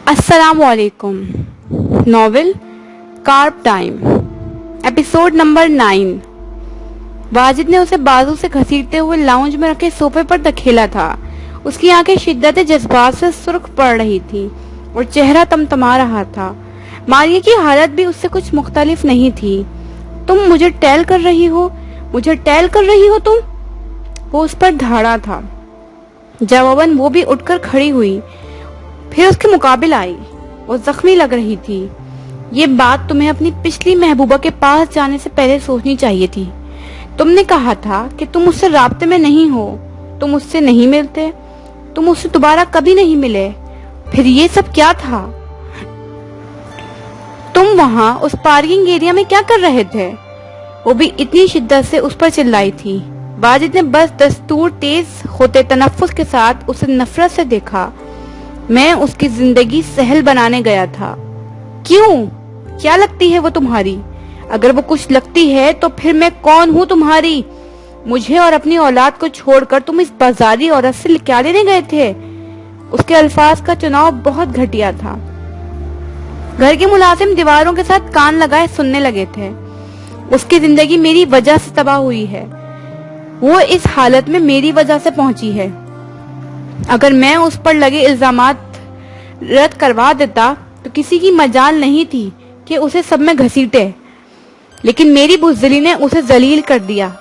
अस्सलाम वालेकुम। Novel carp time, episode number 9। Wajid ने उसे बाजू से घसीटते हुए लाउंज में रखे सोफे पर धकेला था। उसकी आंखें शिद्दत जज्बात से सुर्ख पड़ रही थी और चेहरा तमतमा रहा था। मारिया की हालत भी उससे कुछ मुख्तलिफ नहीं थी। तुम मुझे टैल कर रही हो, मुझे टैल कर रही हो तुम? वो उस पर धाड़ा था। जवाबन वो भी उठकर खड़ी हुई, फिर उसके मुकाबिल आई। वो जख्मी लग रही थी। ये बात तुम्हें अपनी पिछली महबूबा के पास जाने से पहले सोचनी चाहिए थी। तुमने कहा था कि तुम उससे राब्ते में नहीं हो, तुम उससे नहीं मिलते, तुम उससे दोबारा कभी नहीं मिले। फिर ये सब क्या था? तुम वहां उस पार्किंग एरिया में क्या कर रहे थे? वो भी इतनी शिद्दत से उस पर चिल्लाई थी। वाजिद ने बस दस्तूर तेज होते तनफ्फुस के साथ उसे नफरत से देखा। मैं उसकी जिंदगी सहल बनाने गया था। क्यों? क्या लगती है वो तुम्हारी? अगर वो कुछ लगती है तो फिर मैं कौन हूँ तुम्हारी? मुझे और अपनी औलाद को छोड़कर तुम इस बाजारी औरत से क्या लेने गए थे? उसके अल्फाज का चुनाव बहुत घटिया था। घर के मुलाजिम दीवारों के साथ कान लगाए सुनने लगे थे। उसकी जिंदगी मेरी वजह से तबाह हुई है। वो इस हालत में मेरी वजह से पहुंची है। अगर मैं उस पर लगे इल्जामात रद्द करवा देता तो किसी की मजाल नहीं थी कि उसे सब में घसीटे, लेकिन मेरी बुज़दिली ने उसे जलील कर दिया।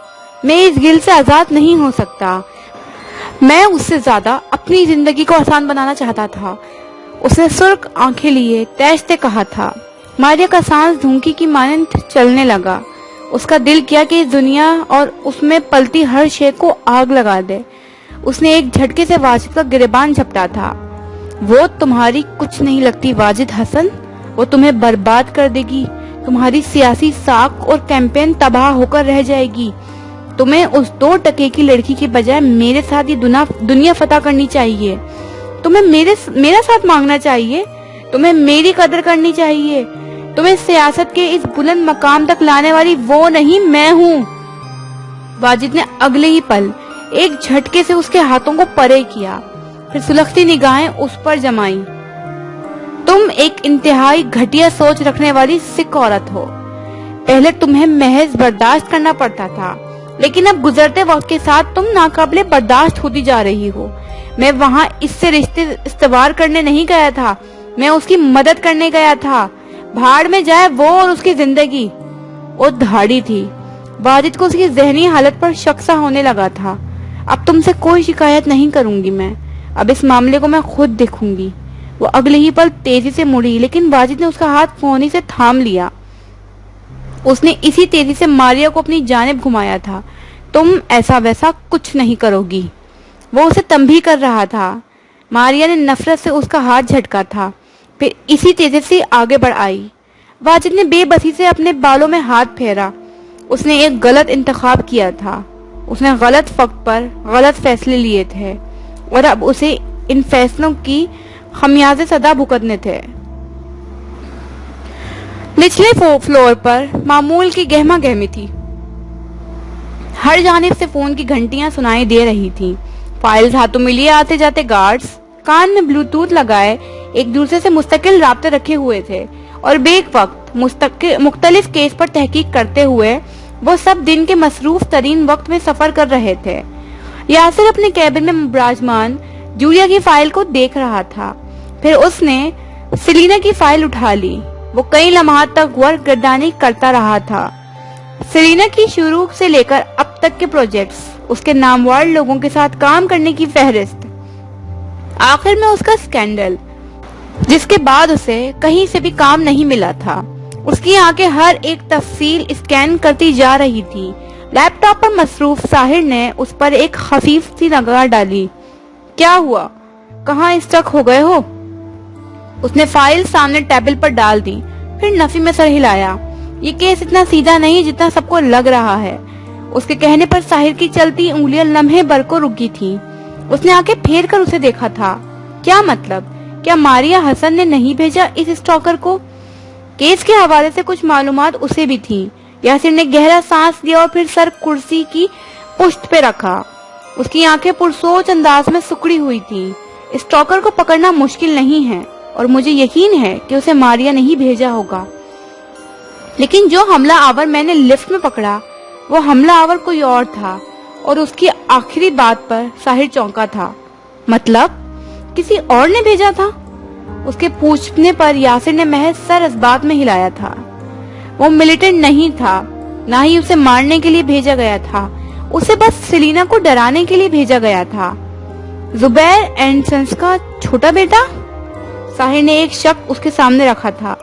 मैं इस गिल से आजाद नहीं हो सकता। मैं उससे ज्यादा अपनी जिंदगी को आसान बनाना चाहता था। उसने सुर्ख आंखें लिए तेज़ते कहा था। मारिया का सांस धूमकी की मानंद चलने लगा। उसका दिल किया कि इस दुनिया और उसमें पलती हर शे को आग लगा दे। उसने एक झटके से वाजिद का गिरेबान झपटा था। वो तुम्हारी कुछ नहीं लगती वाजिद हसन, वो तुम्हें बर्बाद कर देगी। तुम्हारी सियासी साख और कैंपेन तबाह होकर रह जाएगी। तुम्हें उस 2 टके की लड़की के बजाय मेरे साथ ये दुनिया फतह करनी चाहिए। तुम्हें मेरा साथ मांगना चाहिए। तुम्हें मेरी कदर करनी चाहिए। तुम्हें सियासत के इस बुलंद मकाम तक लाने वाली वो नहीं, मैं हूँ। वाजिद ने अगले ही पल एक झटके से उसके हाथों को परे किया, फिर सुलगती निगाहें उस पर जमाई। तुम एक इंतहाई घटिया सोच रखने वाली सिख औरत हो। पहले तुम्हें महज बर्दाश्त करना पड़ता था, लेकिन अब गुजरते वक्त के साथ तुम नाकाबिले बर्दाश्त होती जा रही हो। मैं वहां इससे रिश्ते इस्तवार करने नहीं गया था, मैं उसकी मदद करने गया था। भाड़ में जाए वो और उसकी जिंदगी। वो धाड़ी थी। वाजिद को उसकी जहनी हालत पर शक सा होने लगा था। अब तुमसे कोई शिकायत नहीं करूंगी मैं, अब इस मामले को मैं खुद देखूंगी। वो अगले ही पल तेजी से मुड़ी, लेकिन वाजिद ने उसका हाथ फोनी से थाम लिया। उसने इसी तेजी से मारिया को अपनी जानिब घुमाया था। तुम ऐसा वैसा कुछ नहीं करोगी। वो उसे तंबीह कर रहा था। मारिया ने नफरत से उसका हाथ झटका था, फिर इसी तेजी से आगे बढ़ आई। वाजिद ने बेबसी से अपने बालों में हाथ फेरा। उसने एक गलत इंतखाब किया था। उसने गलत वक्त पर गलत फैसले लिए थे और अब उसे इन फैसलों की खमियाजे सदा भुगतने थे। निचले फ्लोर पर मामूल की गहमा गहमी थी। हर जानिब से फोन की घंटियां सुनाई दे रही थीं। फाइल्स हाथों में लिए आते जाते गार्ड्स कान में ब्लूटूथ लगाए एक दूसरे से मुस्तकिल राब्ते रखे हुए थे और बेक वक्त मुख्तलिफ केस पर तहकीक करते हुए वो सब दिन के मसरूफ तरीन वक्त में सफर कर रहे थे। यासिर अपने कैबिन में विराजमान जूलिया की फाइल को देख रहा था। फिर उसने सेलिना की फाइल उठा ली। वो कई लम्हात तक गौर गर्दानी करता रहा था। सेलिना की शुरू से लेकर अब तक के प्रोजेक्ट्स, उसके नामवर लोगों के साथ काम करने की फहरिस्त, आखिर में उसका स्कैंडल, जिसके बाद उसे कहीं से भी काम नहीं मिला था। उसकी आंखें हर एक तफसील स्कैन करती जा रही थी। लैपटॉप पर मसरूफ साहिर ने उस पर एक खफीफ सी निगाह डाली। क्या हुआ? कहाँ स्टक हो गए हो? उसने फाइल सामने टेबल पर डाल दी, फिर नफी में सर हिलाया। ये केस इतना सीधा नहीं जितना सबको लग रहा है। उसके कहने पर साहिर की चलती उंगलियां लम्हे भर को रुकी थीं। उसने आंखें फेर कर उसे देखा था। क्या मतलब? क्या मारिया हसन ने नहीं भेजा इस स्टॉकर को? केस के हवाले से कुछ मालूमात उसे भी थी। यासिर ने गहरा सांस लिया और फिर सर कुर्सी की पुश्त पे रखा। उसकी आंखें पुरसोच अंदाज में सुकड़ी हुई थी। स्टॉकर को पकड़ना मुश्किल नहीं है, और मुझे यकीन है कि उसे मारिया नहीं भेजा होगा। लेकिन जो हमला आवर मैंने लिफ्ट में पकड़ा, वो हमला आवर कोई और था और उसकी आखिरी बात पर साहिर चौंका था। मतलब किसी और ने भेजा था? उसके पूछने पर यासिर ने महज सर इस बात में हिलाया था। वो मिलिटेंट नहीं था, ना ही उसे मारने के लिए भेजा गया था, उसे बस सेलिना को डराने के लिए भेजा गया था। जुबैर एंड सन्स का छोटा बेटा? साहिर ने एक शक उसके सामने रखा था।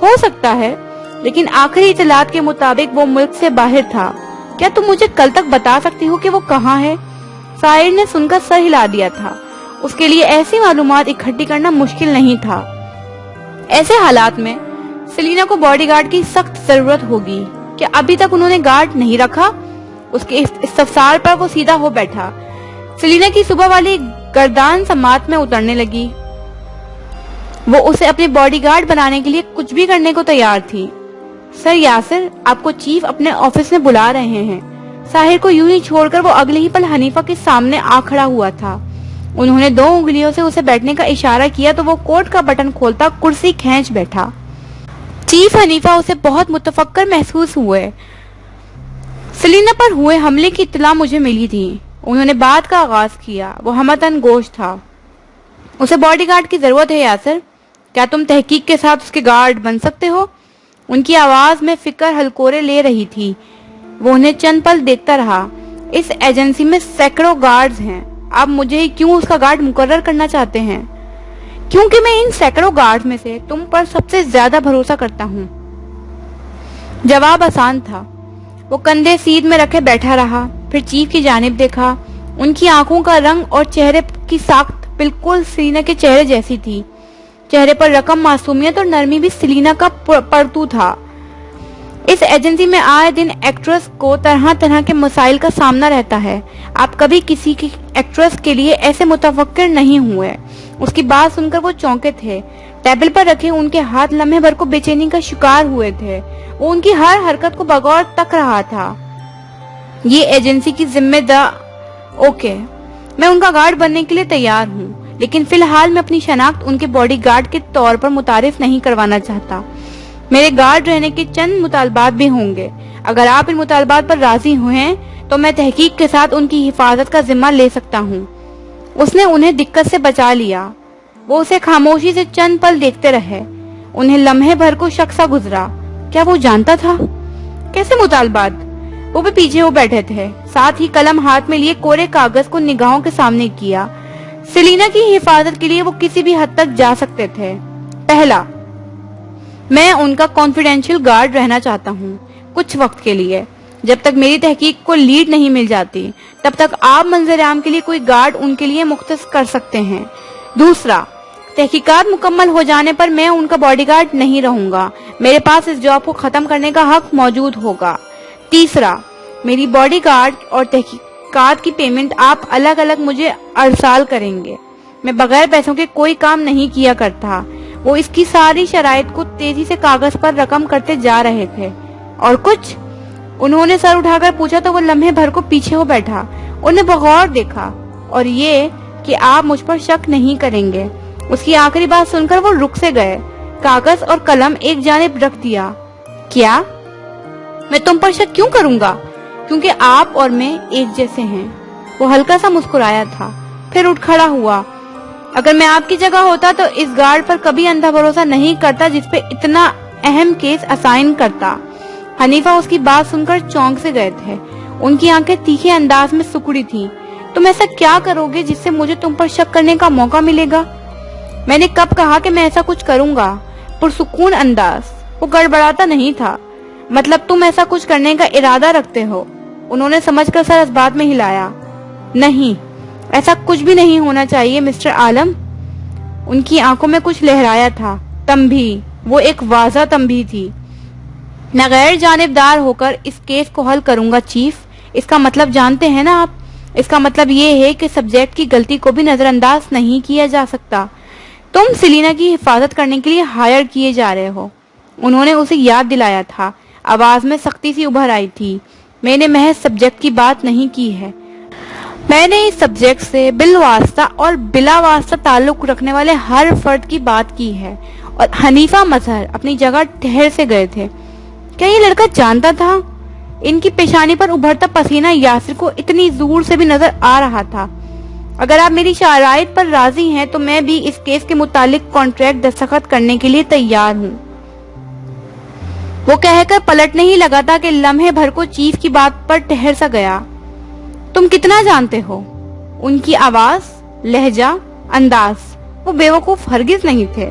हो सकता है, लेकिन आखिरी इतलात के मुताबिक वो मुल्क से बाहर था। क्या तुम मुझे कल तक बता सकती हो कि वो कहाँ है? साहिर ने सुनकर सर हिला दिया था। उसके लिए ऐसी मालूमात इकट्ठी करना मुश्किल नहीं था। ऐसे हालात में सेलिना को बॉडीगार्ड की सख्त जरूरत होगी। क्या अभी तक उन्होंने गार्ड नहीं रखा? उसके इस्तफसार पर वो सीधा हो बैठा। सेलिना की सुबह वाली गर्दान समात में उतरने लगी। वो उसे अपने बॉडीगार्ड बनाने के लिए कुछ भी करने को तैयार थी। सर यासिर, आपको चीफ अपने ऑफिस में बुला रहे हैं। साहिर को यूं ही छोड़कर वो अगले ही पल हनीफा के सामने आ खड़ा हुआ था। उन्होंने 2 उंगलियों से उसे बैठने का इशारा किया तो वो कोट का बटन खोलता कुर्सी खींच बैठा। चीफ हनीफा उसे बहुत मुतफक्कर महसूस हुए। सेलिना पर हुए हमले की इत्तला मुझे मिली थी। उन्होंने बात का आगाज किया। वो हमतन गोश था। उसे बॉडीगार्ड की जरूरत है यासिर। क्या तुम तहकीक के साथ उसके गार्ड बन सकते हो? उनकी आवाज में फिक्र हलकोरे ले रही थी। वो उन्हें चंद पल देखता रहा। इस एजेंसी में सैकड़ों गार्ड्स हैं। आप मुझे ही क्यों उसका गार्ड मुकर्रर करना चाहते हैं? क्योंकि मैं इन सैकड़ों गार्ड्स में से तुम पर सबसे ज्यादा भरोसा करता हूँ। जवाब आसान था। वो कंधे सीध में रखे बैठा रहा, फिर चीफ की जानिब देखा। उनकी आंखों का रंग और चेहरे की साख्त बिल्कुल सेलिना के चेहरे जैसी थी। चेहरे पर रकम मासूमियत और नरमी भी सेलिना का परतू था। इस एजेंसी में आए दिन एक्ट्रेस को तरह तरह के मसाइल का सामना रहता है। आप कभी किसी की एक्ट्रेस के लिए ऐसे मुतफक्किर नहीं हुए। उसकी बात सुनकर वो चौंके थे। टेबल पर रखे उनके हाथ लम्हे भर को बेचैनी का शिकार हुए थे। वो उनकी हर हरकत को बगौर तक रहा था। ये एजेंसी की जिम्मेदार। ओके, मैं उनका गार्ड बनने के लिए तैयार हूँ, लेकिन फिलहाल मैं अपनी शनाख्त उनके बॉडीगार्ड के तौर पर मुतारिफ नहीं करवाना चाहता। मेरे गार्ड रहने के चंद मुतालबात भी होंगे। अगर आप इन मुतालबात पर राजी हुए तो मैं तहकीक के साथ उनकी हिफाजत का जिम्मा ले सकता हूँ। उसने उन्हें दिक्कत से बचा लिया। वो उसे खामोशी से चंद पल देखते रहे। उन्हें लम्हे भर को शक सा गुजरा। क्या वो जानता था? कैसे मुतालबात? वो भी पीछे हो बैठे थे, साथ ही कलम हाथ में लिए कोरे कागज को निगाहों के सामने किया। सेलिना की हिफाजत के लिए वो किसी भी हद तक जा सकते थे। पहला, मैं उनका कॉन्फिडेंशियल गार्ड रहना चाहता हूँ कुछ वक्त के लिए। जब तक मेरी तहकीक को लीड नहीं मिल जाती, तब तक आप मंजर आम के लिए कोई गार्ड उनके लिए मुख्तस कर सकते हैं। दूसरा, तहकीकात मुकम्मल हो जाने पर मैं उनका बॉडीगार्ड नहीं रहूंगा। मेरे पास इस जॉब को खत्म करने का हक मौजूद होगा। तीसरा, मेरी बॉडीगार्ड और तहकीकात की पेमेंट आप अलग अलग मुझे अरसाल करेंगे। मैं बगैर पैसों के कोई काम नहीं किया करता। वो इसकी सारी शराइत को तेजी से कागज पर रकम करते जा रहे थे। और कुछ? उन्होंने सर उठाकर पूछा तो वो लम्हे भर को पीछे हो बैठा। उन्हें बगौर देखा। और ये कि आप मुझ पर शक नहीं करेंगे। उसकी आखिरी बात सुनकर वो रुक से गए। कागज और कलम एक जानिब रख दिया। क्या? मैं तुम पर शक क्यों करूंगा? क्योंकि आप और मैं एक जैसे हैं। वो हल्का सा मुस्कुराया था, फिर उठ खड़ा हुआ। अगर मैं आपकी जगह होता तो इस गार्ड पर कभी अंधा भरोसा नहीं करता जिसपे इतना अहम केस असाइन करता। हनीफा उसकी बात सुनकर चौंक से गए थे। उनकी आंखें तीखे अंदाज में सुकड़ी थीं। तुम ऐसा क्या करोगे जिससे मुझे तुम पर शक करने का मौका मिलेगा? मैंने कब कहा कि मैं ऐसा कुछ करूंगा? पुरसुकून अंदाज। वो गड़बड़ाता नहीं था। मतलब तुम ऐसा कुछ करने का इरादा रखते हो? उन्होंने समझकर सर इस बात में हिलाया। नहीं, ऐसा कुछ भी नहीं होना चाहिए मिस्टर आलम। उनकी आंखों में कुछ लहराया था। तंबी, वो एक वाज़ा तंबी थी। मैं गैर जानिबदार होकर इस केस को हल करूंगा चीफ। इसका मतलब जानते हैं ना आप? इसका मतलब ये है कि सब्जेक्ट की गलती को भी नजरअंदाज नहीं किया जा सकता। तुम सेलिना की हिफाजत करने के लिए हायर किए जा रहे हो। उन्होंने उसे याद दिलाया था। आवाज में सख्ती सी उभर आई थी। मैंने महज सब्जेक्ट की बात नहीं की है। میں نے اس سبجیکٹ سے بالواسطہ اور بلا واسطہ تعلق رکھنے والے ہر فرد کی بات کی ہے، اور حنیفہ مظہر اپنی جگہ ٹھہر سے گئے تھے۔ کیا یہ لڑکا جانتا تھا؟ ان کی پیشانی پر ابھرتا پسینہ یاسر کو اتنی دور سے بھی نظر آ رہا تھا۔ اگر آپ میری شرائط پر راضی ہیں تو میں بھی اس کیس کے متعلق کانٹریکٹ دستخط کرنے کے لیے تیار ہوں۔ وہ کہہ کر پلٹنے ہی لگا تھا کہ لمحے بھر کو چیف کی بات پر ٹھہر سا گیا۔ تم کتنا جانتے ہو؟ ان کی آواز، لہجہ، انداز، وہ بیوقوف ہرگز نہیں تھے۔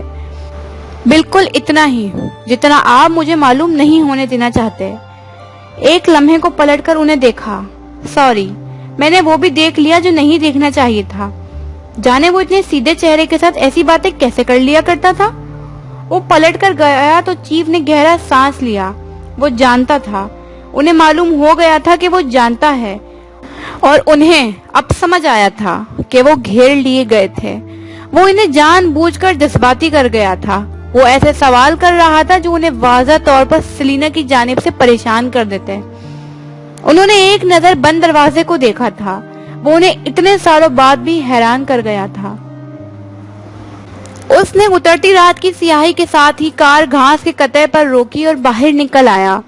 بالکل اتنا ہی جتنا آپ مجھے معلوم نہیں ہونے دینا چاہتے۔ ایک لمحے کو پلٹ کر انہیں دیکھا۔ سوری، میں نے وہ بھی دیکھ لیا جو نہیں دیکھنا چاہیے تھا۔ جانے وہ اتنے سیدھے چہرے کے ساتھ ایسی باتیں کیسے کر لیا کرتا تھا؟ وہ پلٹ کر گیا تو چیف نے گہرا سانس لیا۔ وہ جانتا تھا، انہیں معلوم ہو گیا تھا کہ وہ جانتا ہے، اور انہیں اب سمجھ آیا تھا کہ وہ گھیر لیے گئے تھے۔ وہ انہیں جان بوجھ کر جذباتی کر گیا تھا۔ وہ ایسے سوال کر رہا تھا جو انہیں واضح طور پر سلینا کی جانب سے پریشان کر دیتے۔ انہوں نے ایک نظر بند دروازے کو دیکھا تھا۔ وہ انہیں اتنے سالوں بعد بھی حیران کر گیا تھا۔ اس نے اترتی رات کی سیاہی کے ساتھ ہی کار گھاس کے قطعے پر روکی اور باہر نکل آیا۔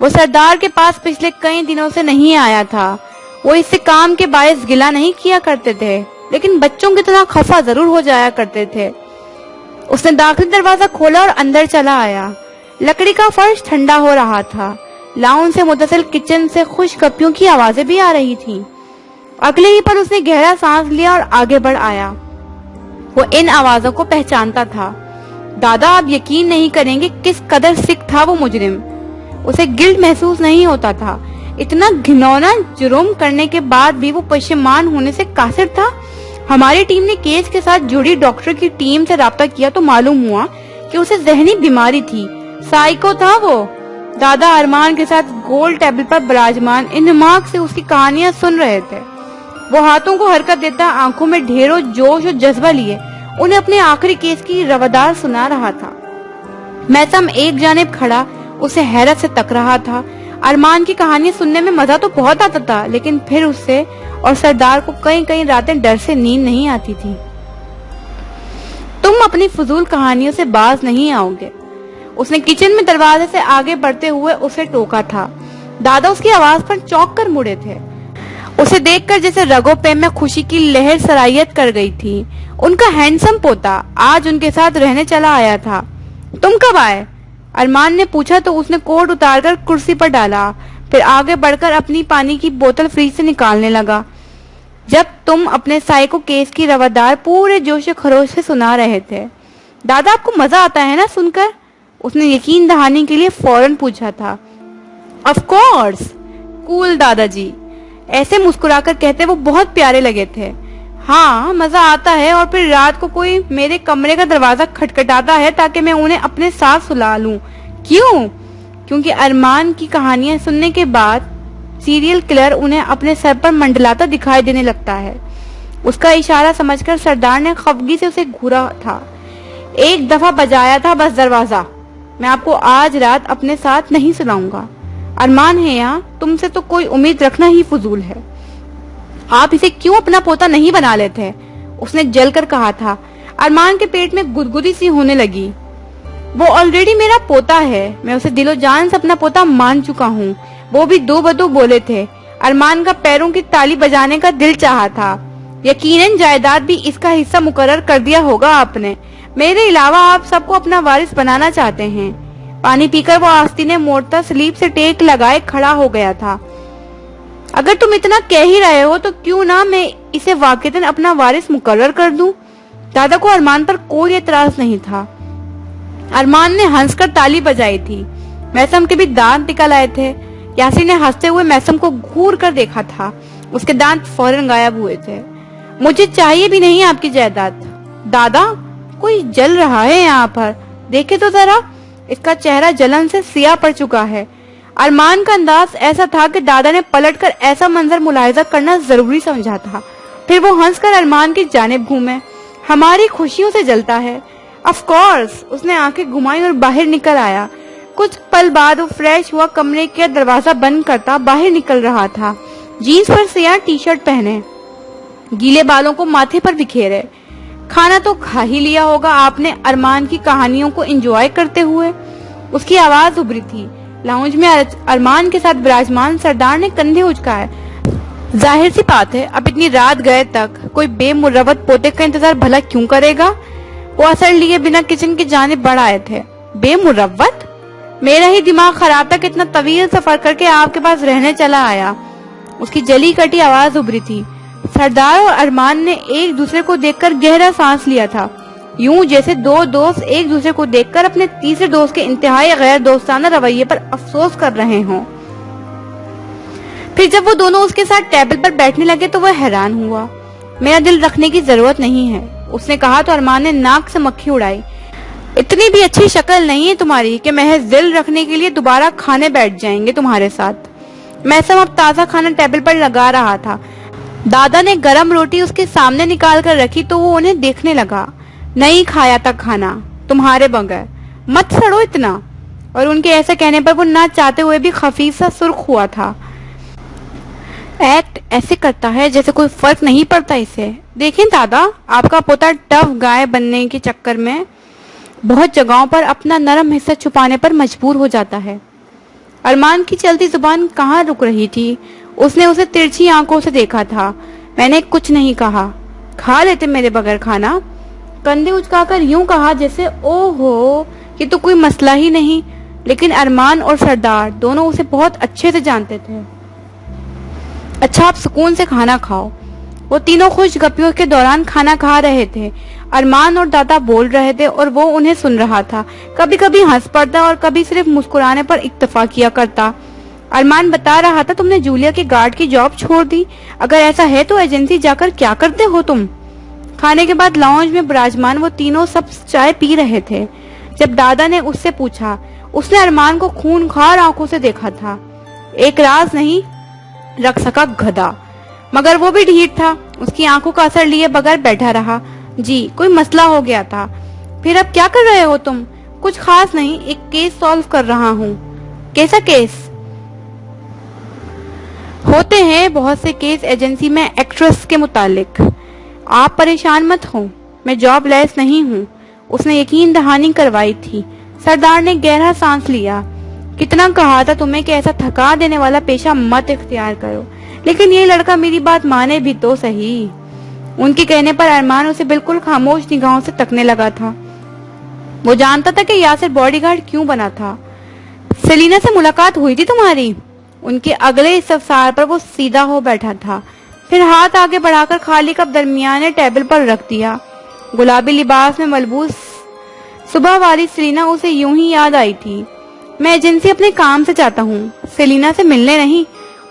وہ سردار کے پاس پچھلے کئی دنوں سے نہیں آیا تھا۔ وہ اس سے کام کے باعث گلہ نہیں کیا کرتے تھے، لیکن بچوں کی طرح خفا ضرور ہو جایا کرتے تھے۔ اس نے داخلی دروازہ کھولا اور اندر چلا آیا۔ لکڑی کا فرش ٹھنڈا ہو رہا تھا۔ لاؤن سے متصل کچن سے خوش گپیوں کی آوازیں بھی آ رہی تھیں۔ اگلے ہی پر اس نے گہرا سانس لیا اور آگے بڑھ آیا۔ وہ ان آوازوں کو پہچانتا تھا۔ دادا، آپ یقین نہیں کریں گے کس قدر سکھ تھا وہ مجرم۔ اسے گلٹ محسوس نہیں ہوتا تھا۔ اتنا گھنونا جرم کرنے کے بعد بھی وہ پشیمان ہونے سے قاصر تھا۔ ہماری ٹیم نے کیس کے ساتھ جڑی ڈاکٹر کی ٹیم سے رابطہ کیا تو معلوم ہوا کہ اسے ذہنی بیماری تھی۔ سائیکو تھا وہ۔ دادا ارمان کے ساتھ گول ٹیبل پر براجمان انہماک سے اس کی کہانیاں سن رہے تھے۔ وہ ہاتھوں کو حرکت دیتا، آنکھوں میں ڈھیروں جوش اور جذبہ لیے انہیں اپنے آخری کیس کی روادار سنا رہا تھا۔ میثم ایک جانب کھڑا اسے حیرت سے تک رہا تھا۔ ارمان کی کہانیاں سننے میں مزہ تو بہت آتا تھا، لیکن پھر اس سے اور سردار کو کئی راتیں ڈر سے نیند نہیں آتی تھی۔ تم اپنی فضول کہانیوں سے باز نہیں آؤ گے، اس نے کچن میں دروازے سے آگے بڑھتے ہوئے اسے ٹوکا تھا۔ دادا اس کی آواز پر چونک کر مڑے تھے۔ اسے دیکھ کر جیسے رگوں پہ میں خوشی کی لہر سرایت کر گئی تھی۔ ان کا ہینڈسم پوتا آج ان کے ساتھ رہنے چلا آیا تھا۔ تم کب آئے؟ ارمان نے پوچھا تو اس نے کوٹ اتار کر کرسی پر ڈالا، پھر آگے بڑھ کر اپنی پانی کی بوتل فریج سے نکالنے لگا۔ جب تم اپنے سائیکو کیس کی روادار پورے جوش و خروش سے سنا رہے تھے۔ دادا، آپ کو مزہ آتا ہے نا سن کر؟ اس نے یقین دہانی کے لیے فوراً پوچھا تھا۔ آف کورس، کول دادا جی، ایسے مسکرا کر کہتے وہ بہت پیارے لگے تھے۔ ہاں، مزہ آتا ہے، اور پھر رات کو کوئی میرے کمرے کا دروازہ کھٹکھٹاتا ہے تاکہ میں انہیں اپنے ساتھ سلا لوں۔ کیوں؟ کیونکہ ارمان کی کہانیاں سننے کے بعد سیریل کلر انہیں اپنے سر پر منڈلاتا دکھائی دینے لگتا ہے۔ اس کا اشارہ سمجھ کر سردار نے خفگی سے اسے گھورا تھا۔ ایک دفعہ بجایا تھا بس دروازہ، میں آپ کو آج رات اپنے ساتھ نہیں سلاؤں گا۔ ارمان ہے یہاں، تم سے تو کوئی امید رکھنا ہی فضول ہے۔ آپ اسے کیوں اپنا پوتا نہیں بنا لیتے؟ اس نے جل کر کہا تھا۔ ارمان کے پیٹ میں گدگدی سی ہونے لگی۔ وہ آلریڈی میرا پوتا ہے، میں اسے دل و جان سے اپنا پوتا مان چکا ہوں۔ وہ بھی دو بدو بولے تھے۔ ارمان کا پیروں کی تالی بجانے کا دل چاہا تھا۔ یقیناً جائیداد بھی اس کا حصہ مقرر کر دیا ہوگا آپ نے۔ میرے علاوہ آپ سب کو اپنا وارث بنانا چاہتے ہیں۔ پانی پی کر وہ آستینے موڑتا سلیپ سے ٹیک لگائے کھڑا ہو گیا تھا۔ اگر تم اتنا کہہ ہی رہے ہو تو کیوں نہ میں اسے واقعتاً اپنا وارث مقرر کر دوں۔ دادا کو ارمان پر کوئی اعتراض نہیں تھا۔ ارمان نے ہنس کر تالی بجائی تھی۔ میثم کے بھی دانت نکل آئے تھے۔ یاسر نے ہنستے ہوئے میثم کو گھور کر دیکھا تھا۔ اس کے دانت فوراً غائب ہوئے تھے۔ مجھے چاہیے بھی نہیں آپ کی جائیداد۔ دادا، کوئی جل رہا ہے یہاں پر، دیکھے تو ذرا۔ اس کا چہرہ جلن سے سیاہ پڑ چکا ہے۔ ارمان کا انداز ایسا تھا کہ دادا نے پلٹ کر ایسا منظر ملاحظہ کرنا ضروری سمجھا تھا۔ پھر وہ ہنس کر ارمان کی جانب گھومے۔ ہماری خوشیوں سے جلتا ہے۔ آف کورس، اس نے آنکھیں گھمائی اور باہر نکل آیا۔ کچھ پل بعد وہ فریش ہوا کمرے کا دروازہ بند کرتا باہر نکل رہا تھا، جینز پر سیاہ ٹی شرٹ پہنے۔ गीले बालों को माथे पर बिखेरे। खाना तो खा ही लिया होगा आपने अरमान की कहानियों को एंजॉय करते हुए। उसकी आवाज उभरी थी। लाउंज में अरमान के साथ विराजमान सरदार ने कंधे उचकाए। जाहिर सी बात है, अब इतनी रात गए तक कोई बेमुरवत पोते का इंतजार भला क्यों करेगा। वो असर लिए बिना किचन की जानिब बढ़ आए थे। बेमुरवत? मेरा ही दिमाग खराब था, कितना तवील सफर करके आपके पास रहने चला आया। उसकी जली कटी आवाज उभरी थी। सरदार और अरमान ने एक दूसरे को देखकर गहरा सांस लिया था, यूं जैसे दो दोस्त एक दूसरे को देखकर अपने तीसरे दोस्त के इंतहाई गैर दोस्ताना रवैये पर अफसोस कर रहे हों। फिर जब वो दोनों उसके साथ टेबल पर बैठने लगे तो वह हैरान हुआ। मेरा दिल रखने की जरूरत नहीं है, उसने कहा तो अरमान ने नाक से मक्खी उड़ाई। इतनी भी अच्छी शक्ल नहीं है तुम्हारी कि महज दिल रखने के लिए दोबारा खाने बैठ जाएंगे तुम्हारे साथ। मैसम अब ताजा खाना टेबल पर लगा रहा था। दादा ने गरम रोटी उसके सामने निकाल कर रखी तो वो उन्हें देखने लगा। नहीं खाया था खाना तुम्हारे बगैर, मत सड़ो इतना। और उनके ऐसे कहने पर वो ना चाहते हुए भी खफीफ सा सुर्ख हुआ था। एक्ट ऐसे करता है जैसे कोई फर्क नहीं पड़ता इसे। देखें दादा, आपका पोता टफ गाय बनने के चक्कर में बहुत जगहों पर अपना नरम हिस्सा छुपाने पर मजबूर हो जाता है। अरमान की चलती जुबान कहाँ रुक रही थी। उसने उसे तिरछी आंखों से देखा था। मैंने कुछ नहीं कहा, खा लेते मेरे बगैर खाना। कंधे उचकाकर यूं कहा जैसे ओहो ये तो कोई मसला ही नहीं। लेकिन अरमान और सरदार दोनों उसे बहुत अच्छे से जानते थे। अच्छा आप सुकून से खाना खाओ। वो तीनों खुशगपियों के दौरान खाना खा रहे थे। अरमान और दादा बोल रहे थे और वो उन्हें सुन रहा था। कभी कभी हंस पड़ता और कभी सिर्फ मुस्कुराने पर इक्तफा किया करता। अरमान बता रहा था तुमने जूलिया के गार्ड की जॉब छोड़ दी। अगर ऐसा है तो एजेंसी जाकर क्या करते हो तुम। खाने के बाद लाउंज में विराजमान वो तीनों सब चाय पी रहे थे। जब दादा ने उससे पूछा, उसने अरमान को खूंखार आंखों से देखा था। एक राज नहीं रख सका गधा, मगर वो भी ढीठ था। उसकी आंखों का असर लिए बगैर बैठा रहा। जी कोई मसला हो गया था। फिर अब क्या कर रहे हो तुम। कुछ खास नहीं, एक केस सॉल्व कर रहा हूँ। कैसा केस। होते हैं बहुत से केस एजेंसी में एक्ट्रेस के मुतालिक। आप परेशान मत हो, मैं जॉब लेस नहीं हूँ। उसने यकीन दहानी करवाई थी। सरदार ने गहरा सांस लिया। कितना कहा था तुम्हें कि ऐसा थका देने वाला पेशा मत इख्तियार करो, लेकिन ये लड़का मेरी बात माने भी तो सही। उनके कहने पर अरमान उसे बिल्कुल खामोश निगाहों से तकने लगा था। वो जानता था कि यासिर बॉडीगार्ड क्यों बना था। सेलिना से मुलाकात हुई थी तुम्हारी। उनके अगले इस्तफसार पर वो सीधा हो बैठा था। फिर हाथ आगे बढ़ाकर खाली कप दरमियाने टेबल पर रख दिया। गुलाबी लिबास में मलबूस सुबह वाली सेलिना उसे यूं ही याद आई थी। मैं एजेंसी अपने काम से जाता हूँ, सेलिना से मिलने नहीं।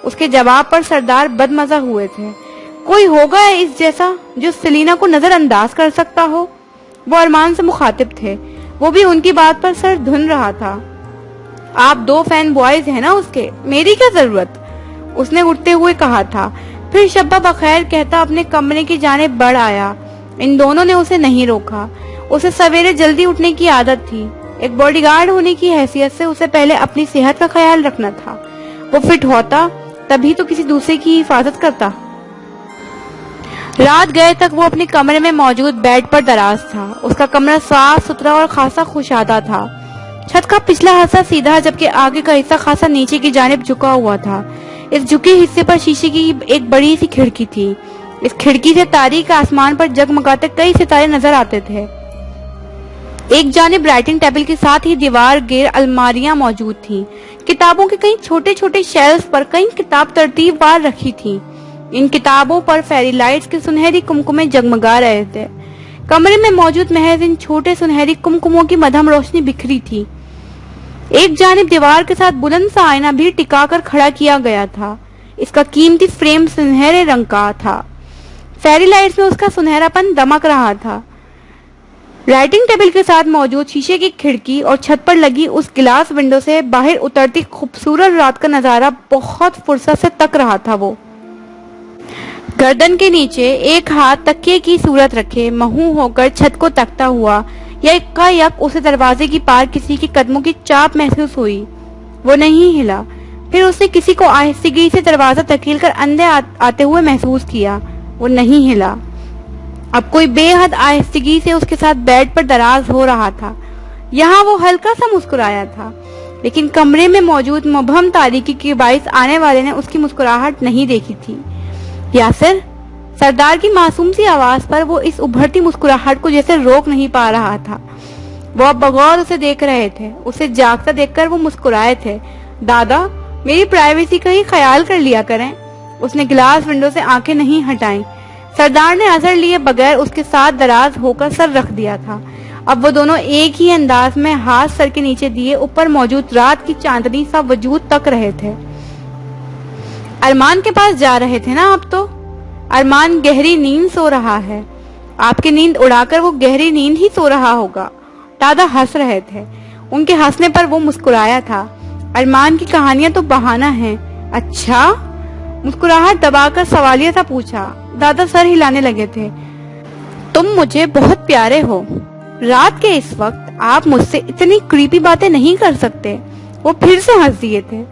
उसके जवाब पर सरदार बदमजा हुए थे। कोई होगा इस जैसा जो सेलिना को नजरअंदाज कर सकता हो। वो अरमान से मुखातिब थे, वो भी उनकी बात पर सर धुन रहा था। आप दो फैन बॉयज हैं ना उसके, मेरी क्या जरूरत। उसने उठते हुए कहा था। फिर शब्बा बखैर कहता अपने कमरे की जानिब बढ़ आया। इन दोनों ने उसे नहीं रोका। उसे सवेरे जल्दी उठने की आदत थी। एक बॉडीगार्ड होने की हैसियत से उसे पहले अपनी सेहत का ख्याल रखना था। वो फिट होता तभी तो किसी दूसरे की हिफाजत करता। रात गए तक वो अपने कमरे में मौजूद बेड पर दराज था। उसका कमरा साफ सुथरा और खासा खुशादा था। छत का पिछला हिस्सा सीधा जबकि आगे का हिस्सा खासा नीचे की जानिब झुका हुआ था। इस झुके हिस्से पर शीशे की एक बड़ी सी खिड़की थी। इस खिड़की से तारीख आसमान पर जगमगाते कई सितारे नजर आते थे। एक जानिब राइटिंग टेबल के साथ ही दीवार गिर अलमारियां मौजूद थीं। किताबों के कई छोटे छोटे शेल्फ पर कई किताब तरतीबवार रखी थी। इन किताबों पर फेरी लाइट्स के सुनहरी कुमकुमे जगमगा रहे थे। कमरे में मौजूद महज इन छोटे सुनहरी कुमकुमों की मध्यम रोशनी बिखरी थी। एक जानिब दीवार के साथ बुलंद सा आईना भी टिकाकर खड़ा किया गया था। इसका कीमती फ्रेम सुनहरे रंग का था। फेरी लाइट्स में उसका सुनहरापन दमक रहा था। राइटिंग टेबल के साथ मौजूद शीशे की खिड़की और छत पर लगी उस गिलास विंडो से बाहर उतरती खूबसूरत रात का नजारा बहुत फुर्सत से तक रहा था। वो गर्दन के नीचे एक हाथ तकिए की सूरत रखे महू होकर छत को तकता हुआ यक उसे दरवाजे की पार किसी के कदमों की चाप महसूस हुई। वो नहीं हिला। फिर उसने किसी को आहिस्तगी से दरवाजा धकेलकर अंदर आते हुए महसूस किया। वो नहीं हिला। अब कोई बेहद आहिस्तगी से उसके साथ बेड पर दराज हो रहा था। यहाँ वो हल्का सा मुस्कुराया था, लेकिन कमरे में मौजूद मुबहम तारीकी के बाइस आने वाले ने उसकी मुस्कुराहट नहीं देखी थी। यासिर, सरदार की मासूम सी आवाज पर वो इस उभरती मुस्कुराहट को जैसे रोक नहीं पा रहा था। वो अब बगौर उसे देख रहे थे। उसे जागता देखकर वो मुस्कुराए थे। दादा, मेरी प्राइवेसी का ही ख्याल कर लिया करें। उसने गिलास विंडो से आंखें नहीं हटाई। सरदार ने असर लिए बगैर उसके साथ दराज होकर सर रख दिया था। अब वो दोनों एक ही अंदाज में हाथ सर के नीचे दिए ऊपर मौजूद रात की चांदनी सा वजूद तक रहे थे। अरमान के पास जा रहे थे ना आप तो? अरमान गहरी नींद सो रहा है। आपकी नींद उड़ाकर वो गहरी नींद ही सो रहा होगा। दादा हंस रहे थे। उनके हंसने पर वो मुस्कुराया था। अरमान की कहानियां तो बहाना है। अच्छा? मुस्कुराहट दबाकर सवालिया सा पूछा। दादा सर हिलाने लगे थे। तुम मुझे बहुत प्यारे हो। रात के इस वक्त आप मुझसे इतनी क्रीपी बातें नहीं कर सकते। वो फिर से हंस दिए थे।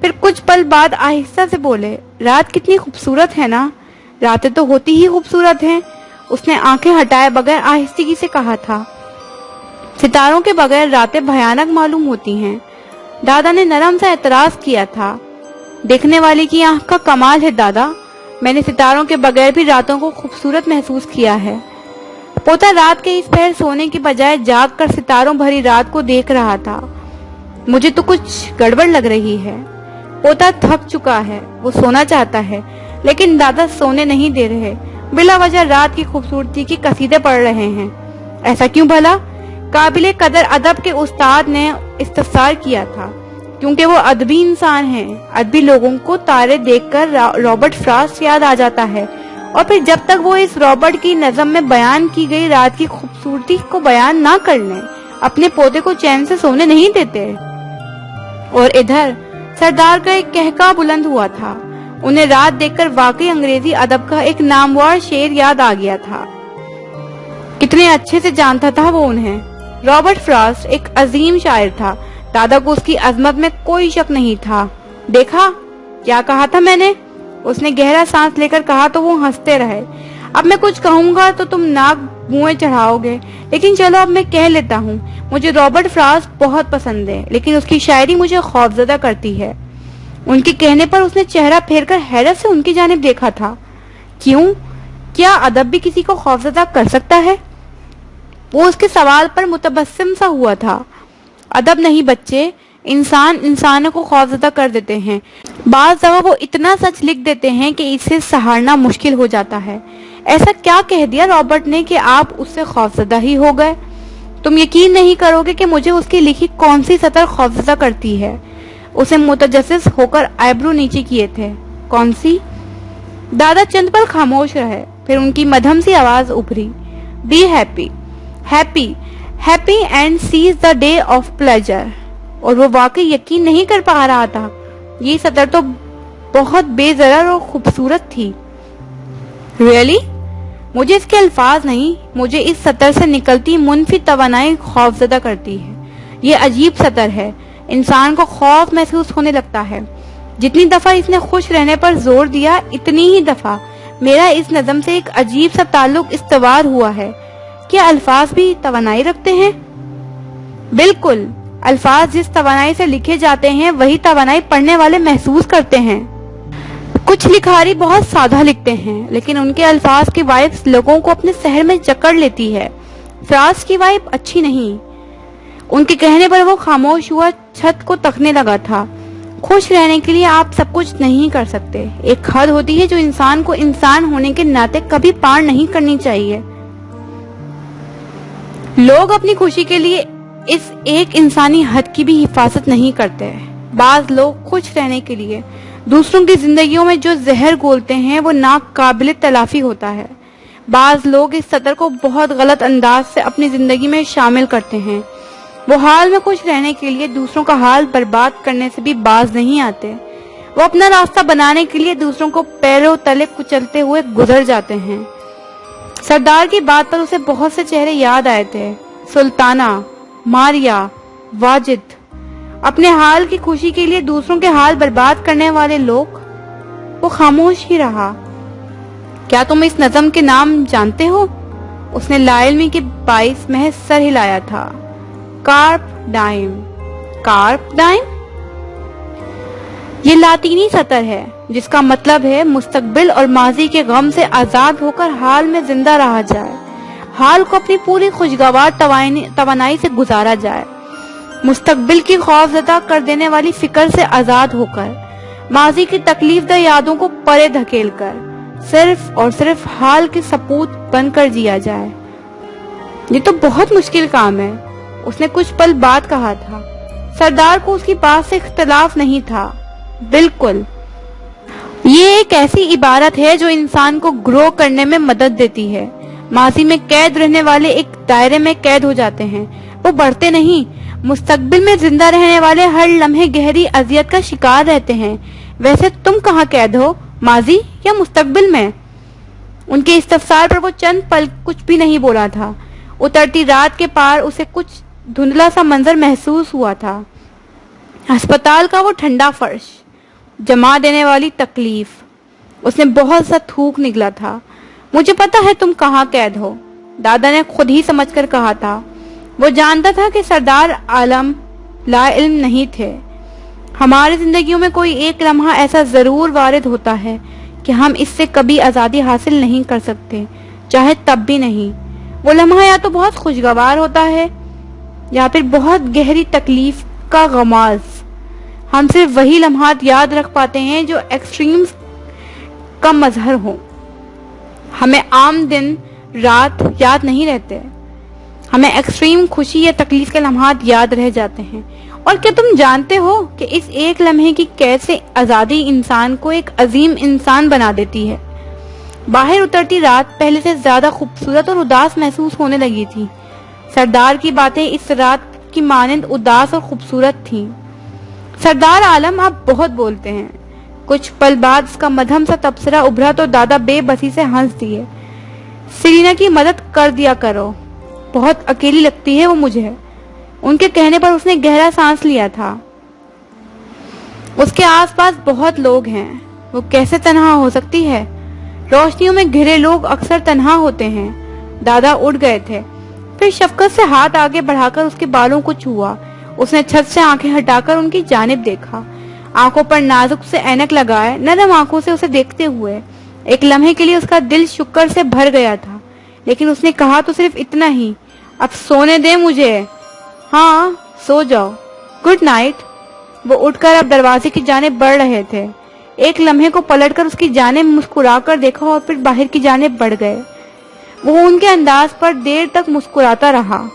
फिर कुछ पल बाद आहिस्ता से बोले, रात कितनी खूबसूरत है ना? रातें तो होती ही खूबसूरत हैं। उसने आंखें हटाए बगैर आहिस्ती से कहा था। सितारों के बगैर रातें भयानक मालूम होती हैं। दादा ने नरम सा एतराज किया था। देखने वाले की आंख का कमाल है दादा। मैंने सितारों के बगैर भी रातों को खूबसूरत महसूस किया है। पोता रात के इस पहर सोने की बजाय जाग कर सितारों भरी रात को देख रहा था। मुझे तो कुछ गड़बड़ लग रही है। पोता थक चुका है, वो सोना चाहता है, लेकिन दादा सोने नहीं दे रहे। बिला वजह रात की खूबसूरती की कसीदे पढ़ रहे हैं। ऐसा क्यों भला? काबिले कदर अदब के उस्ताद ने इस्तफसार किया था। क्योंकि वो अदबी इंसान है। अदबी लोगों को तारे देखकर रॉबर्ट फ्रॉस्ट याद आ जाता है, और फिर जब तक वो इस रॉबर्ट की नज़म में बयान की गई रात की खूबसूरती को बयान ना कर लें, अपने पोते को चैन से सोने नहीं देते। और इधर सरदार का एक कहका बुलंद हुआ था। उन्हें रात देखकर वाकई अंग्रेजी अदब का एक नामवर शेर याद आ गया था। कितने अच्छे से जानता था वो उन्हें। रॉबर्ट फ्रॉस्ट एक अजीम शायर था। दादा को उसकी अजमत में कोई शक नहीं था। देखा क्या कहा था मैंने? उसने गहरा सांस लेकर कहा तो वो हंसते रहे। अब मैं कुछ कहूंगा तो तुम नाक मुंह चढ़ाओगे, लेकिन चलो अब मैं कह लेता हूँ। मुझे रॉबर्ट फ्रॉस्ट बहुत पसंद है, लेकिन उसकी शायरी मुझे खौफजदा करती है। उनके कहने पर उसने चेहरा फेरकर हैरत से उनकी जानिब देखा था। क्यों? क्या अदब भी किसी को खौफजदा कर सकता है? वो उसके सवाल पर मुतबस्सिम सा हुआ था। अदब नहीं बच्चे, इंसान इंसानों को खौफजदा कर देते हैं। बाज़ दफा वो इतना सच लिख देते हैं कि इसे सहारना मुश्किल हो जाता है। ऐसा क्या कह दिया रॉबर्ट ने कि आप उससे खौफजदा ही हो गए? तुम यकीन नहीं करोगे कि मुझे उसकी लिखी कौन सी सतर खौफजदा करती है। उसे मुतजस्सिस होकर आईब्रो नीचे किए थे। कौन सी? दादा चंद पल खामोश रहे, फिर उनकी मध्यम सी आवाज उभरी। Be happy, happy, happy and seize the day of pleasure. और वो वाकई यकीन नहीं कर पा रहा था। ये सतर तो बहुत बेजरर और खूबसूरत थी। रियली? मुझे इसके अल्फाज नहीं, मुझे इस सतर से निकलती मुनफी तवानाई खौफजदा करती है। ये अजीब सतर है। इंसान को खौफ महसूस होने लगता है। जितनी दफा इसने खुश रहने पर जोर दिया, इतनी ही दफा मेरा इस नज़म से एक अजीब सा ताल्लुक इस्तवार हुआ है। क्या अल्फाज भी तवानाई रखते हैं? बिल्कुल। अल्फाज जिस तवानाई से लिखे जाते हैं, वही तवानाई पढ़ने वाले महसूस करते हैं। कुछ लिखारी बहुत सादा लिखते हैं, लेकिन उनके अल्फाज की वाइब लोगों को अपने शहर में जकड़ लेती है। फ्राज की वाइब अच्छी नहीं। उनके कहने पर वो खामोश हुआ, छत को तकने लगा था। खुश रहने के लिए आप सब कुछ नहीं कर सकते। एक हद होती है जो इंसान को इंसान होने के नाते कभी पार नहीं करनी चाहिए। लोग अपनी खुशी के लिए इस एक इंसानी हद की भी हिफाजत नहीं करते। बाज लोग खुश रहने के लिए दूसरों की जिंदगियों में जो जहर घोलते हैं, वो नाकाबिल तलाफी होता है। बाज लोग इस सतर को बहुत गलत अंदाज से अपनी जिंदगी में शामिल करते हैं। वो हाल में खुश रहने के लिए दूसरों का हाल बर्बाद करने से भी बाज नहीं आते। वो अपना रास्ता बनाने के लिए दूसरों को पैरों तले कुचलते हुए गुजर जाते हैं। सरदार की बात पर उसे बहुत से चेहरे याद आए थे। सुल्ताना, मारिया, वाजिद। अपने हाल की खुशी के लिए दूसरों के हाल बर्बाद करने वाले लोग। वो खामोश ही रहा। کیا تم اس نظم کے نام جانتے ہو؟ اس نے لا علمی کے باعث محض سر ہلایا تھا۔ کارپ ڈائم۔ کارپ ڈائم؟ یہ لاطینی سطر ہے جس کا مطلب ہے مستقبل اور ماضی کے غم سے آزاد ہو کر حال میں زندہ رہا جائے، حال کو اپنی پوری خوشگوار توانائی سے گزارا جائے، مستقبل کی خوف زدہ کر دینے والی فکر سے آزاد ہو کر، ماضی کی تکلیف دہ یادوں کو پرے دھکیل کر صرف اور صرف حال کے سپوت بن کر جیا جائے۔ یہ تو بہت مشکل کام ہے، اس نے کچھ پل بعد کہا تھا۔ سردار کو اس کی بات سے اختلاف نہیں تھا۔ بالکل، یہ ایک ایسی عبارت ہے جو انسان کو گرو کرنے میں مدد دیتی ہے۔ ماضی میں قید رہنے والے ایک دائرے میں قید ہو جاتے ہیں، وہ بڑھتے نہیں۔ مستقبل میں زندہ رہنے والے ہر لمحے گہری اذیت کا شکار رہتے ہیں۔ ویسے تم کہاں قید ہو، ماضی یا مستقبل میں؟ ان کے استفسار پر وہ چند پل کچھ بھی نہیں بولا تھا۔ اترتی رات کے پار اسے کچھ دھندلا سا منظر محسوس ہوا تھا۔ ہسپتال کا وہ ٹھنڈا فرش، جما دینے والی تکلیف۔ اس نے بہت سا تھوک نکلا تھا۔ مجھے پتا ہے تم کہاں قید ہو، دادا نے خود ہی سمجھ کر کہا تھا۔ وہ جانتا تھا کہ سردار عالم لا علم نہیں تھے۔ ہماری زندگیوں میں کوئی ایک لمحہ ایسا ضرور وارد ہوتا ہے کہ ہم اس سے کبھی آزادی حاصل نہیں کر سکتے، چاہے تب بھی نہیں۔ وہ لمحہ یا تو بہت خوشگوار ہوتا ہے یا پھر بہت گہری تکلیف کا غماز۔ ہم صرف وہی لمحات یاد رکھ پاتے ہیں جو ایکسٹریمز کا مظہر ہو۔ ہمیں عام دن رات یاد نہیں رہتے، ہمیں ایکسٹریم خوشی یا تکلیف کے لمحات یاد رہ جاتے ہیں۔ اور کیا تم جانتے ہو کہ اس ایک لمحے کی کیسے آزادی انسان کو ایک عظیم انسان بنا دیتی ہے؟ باہر اترتی رات پہلے سے زیادہ خوبصورت اور اداس محسوس ہونے لگی تھی۔ سردار کی باتیں اس رات کی مانند اداس اور خوبصورت تھیں۔ سردار عالم آپ بہت بولتے ہیں۔ کچھ پل بعد اس کا مدھم سا تبصرہ ابھرا تو دادا بے بسی سے ہنس دیے۔ سیرینا کی مدد کر دیا کرو، بہت اکیلی لگتی ہے وہ مجھے۔ ان کے کہنے پر اس نے گہرا سانس لیا تھا۔ اس کے آس پاس بہت لوگ ہیں، وہ کیسے تنہا ہو سکتی ہے؟ روشنیوں میں گھرے لوگ اکثر تنہا ہوتے ہیں۔ دادا اٹھ گئے تھے، پھر شفقت سے ہاتھ آگے بڑھا کر اس کے بالوں کو چھوا۔ اس نے چھت سے آنکھیں ہٹا کر ان کی جانب دیکھا، آنکھوں پر نازک سے اینک لگائے نرم آنکھوں سے اسے دیکھتے ہوئے۔ ایک لمحے کے لیے اس کا دل شکر سے بھر گیا تھا، لیکن اس نے کہا تو صرف اتنا ہی، اب سونے دے مجھے۔ ہاں سو جاؤ، گڈ نائٹ۔ وہ اٹھ کر اب دروازے کی جانب بڑھ رہے تھے۔ ایک لمحے کو پلٹ کر اس کی جانب مسکرا کر دیکھا اور پھر باہر کی جانب بڑھ گئے۔ وہ ان کے انداز پر دیر تک مسکراتا رہا۔